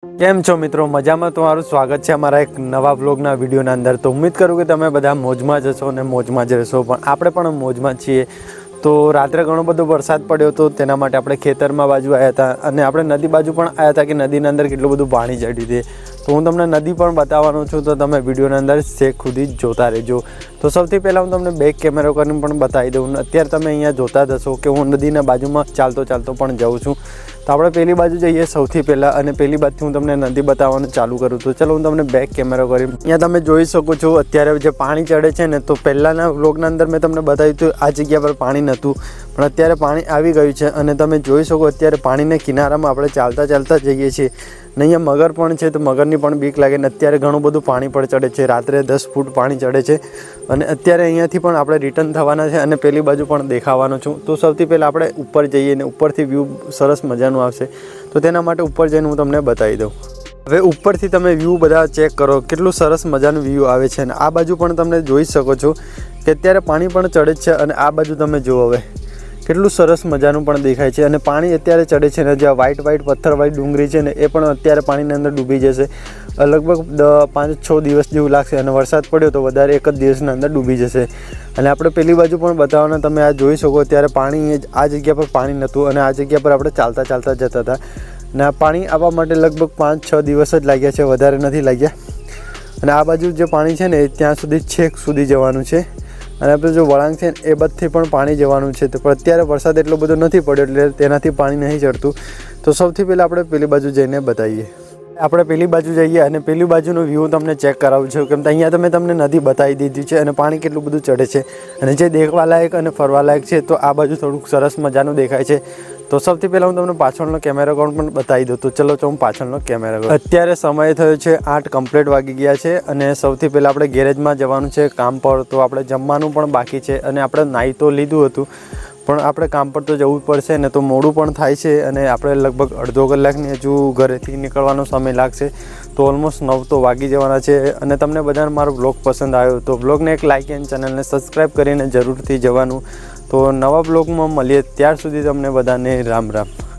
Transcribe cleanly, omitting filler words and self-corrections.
કેમ છો મિત્રો, મજામાં? તમારું સ્વાગત છે અમારા એક નવા વ્લોગના વિડીયોના અંદર। તો ઉમ્મીદ કરું કે તમે બધા મોજમાં જ હશો અને મોજમાં જ રહેશો, પણ આપણે પણ મોજમાં છીએ। તો રાત્રે ઘણો બધો વરસાદ પડ્યો હતો, તેના માટે આપણે ખેતરમાં બાજુ આવ્યા હતા અને આપણે નદી બાજુ પણ આવ્યા હતા કે નદીના અંદર કેટલું બધું પાણી ચડ્યું છે। તો હું તમને નદી પણ બતાવવાનો છું, તો તમે વિડીયોના અંદર છેક સુધી જોતા રહેજો। તો સૌથી પહેલાં હું તમને બેક કેમેરો કરીને પણ બતાવી દઉં। અત્યારે તમે અહીંયા જોતા જ હશો કે હું નદીના બાજુમાં ચાલતો પણ જાઉં છું। તો આપણે પહેલી બાજુ જઈએ સૌથી પહેલાં, અને પહેલી બાજુથી હું તમને નદી બતાવવાનું ચાલુ કરું। તો ચલો હું તમને બેક કેમેરો કરી અહીંયા તમે જોઈ શકો છો અત્યારે જે પાણી ચડે છે ને, તો પહેલાંના વ્લોગના અંદર મેં તમને બતાવ્યું હતું આ જગ્યા પર પાણી નહોતું, પણ અત્યારે પાણી આવી ગયું છે। અને તમે જોઈ શકો અત્યારે પાણીના કિનારામાં આપણે ચાલતા જઈએ છીએ ને અહીંયા મગર પણ છે, તો મગરની પણ બીક લાગે ને અત્યારે ઘણું બધું પાણી પણ ચડે છે। રાત્રે 10 ફૂટ પાણી ચડે છે અને અત્યારે અહીંયાથી પણ આપણે રિટર્ન થવાના છે અને પેલી બાજુ પણ દેખાવાનો છું। તો સૌથી પહેલાં આપણે ઉપર જઈએ ને ઉપરથી વ્યૂ સરસ મજાનું આવશે, તો તેના માટે ઉપર જઈને હું તમને બતાવી દઉં। હવે ઉપરથી તમે વ્યૂ બધા ચેક કરો, કેટલું સરસ મજાનું વ્યૂ આવે છે અને આ બાજુ પણ તમે જોઈ શકો છો કે અત્યારે પાણી પણ ચડે છે અને આ બાજુ તમે જુઓ હવે કેટલું સરસ મજાનું પણ દેખાય છે અને પાણી અત્યારે ચડે છે ને જ્યાં વ્હાઈટ પથ્થરવાળી ડુંગળી છે ને એ પણ અત્યારે પાણીની અંદર ડૂબી જશે। લગભગ 5-6 દિવસ જેવું લાગશે અને વરસાદ પડ્યો તો વધારે એક જ દિવસના અંદર ડૂબી જશે। અને આપણે પેલી બાજુ પણ બતાવવાના, તમે આ જોઈ શકો અત્યારે પાણી આ જગ્યા પર પાણી નહોતું અને આ જગ્યા પર આપણે ચાલતા જતા હતા અને આ પાણી આવવા માટે લગભગ 5-6 દિવસ જ લાગ્યા છે, વધારે નથી લાગ્યા। અને આ બાજુ જે પાણી છે ને ત્યાં સુધી છેક સુધી જવાનું છે અને આપણે જો વળાંક છે એ બધથી પણ પાણી જવાનું છે। તો પણ અત્યારે વરસાદ એટલો બધો નથી પડ્યો એટલે તેનાથી પાણી નહીં ચડતું। તો સૌથી પહેલાં આપણે પેલી બાજુ જઈને બતાવીએ। આપણે પેલી બાજુ જઈએ અને પેલી બાજુનો વ્યૂ તમને ચેક કરાવું છું, કેમ કે અહીંયા તમને નદી બતાવી દીધી છે અને પાણી કેટલું બધું ચડે છે અને જે દેખવા લાયક અને ફરવા લાયક છે, તો આ બાજુ થોડુંક સરસ મજાનું દેખાય છે। તો સૌથી પહેલાં હું તમને પાછળનો કેમેરો પણ બતાવી દઉં। તો ચલો હું પાછળનો કેમેરો કરું। અત્યારે સમય થયો છે 8 કમ્પ્લીટ વાગી ગયા છે અને સૌથી પહેલાં આપણે ગેરેજમાં જવાનું છે કામ પર। તો આપણે જમવાનું પણ બાકી છે અને આપણે નાહી તો લીધું હતું, પણ આપણે કામ પર તો જવું પડશે ને, તો મોડું પણ થાય છે અને આપણે લગભગ અડધો કલાકની હજુ ઘરેથી નીકળવાનો સમય લાગશે। તો ઓલમોસ્ટ 9 તો વાગી જવાના છે અને તમને બધાને મારો બ્લોગ પસંદ આવ્યો તો બ્લોગને એક લાઇક અને ચેનલને સબસ્ક્રાઈબ કરીને જરૂરથી જવાનું। તો નવા બ્લોગમાં મળીએ, ત્યાર સુધી તમને બધાને રામ રામ।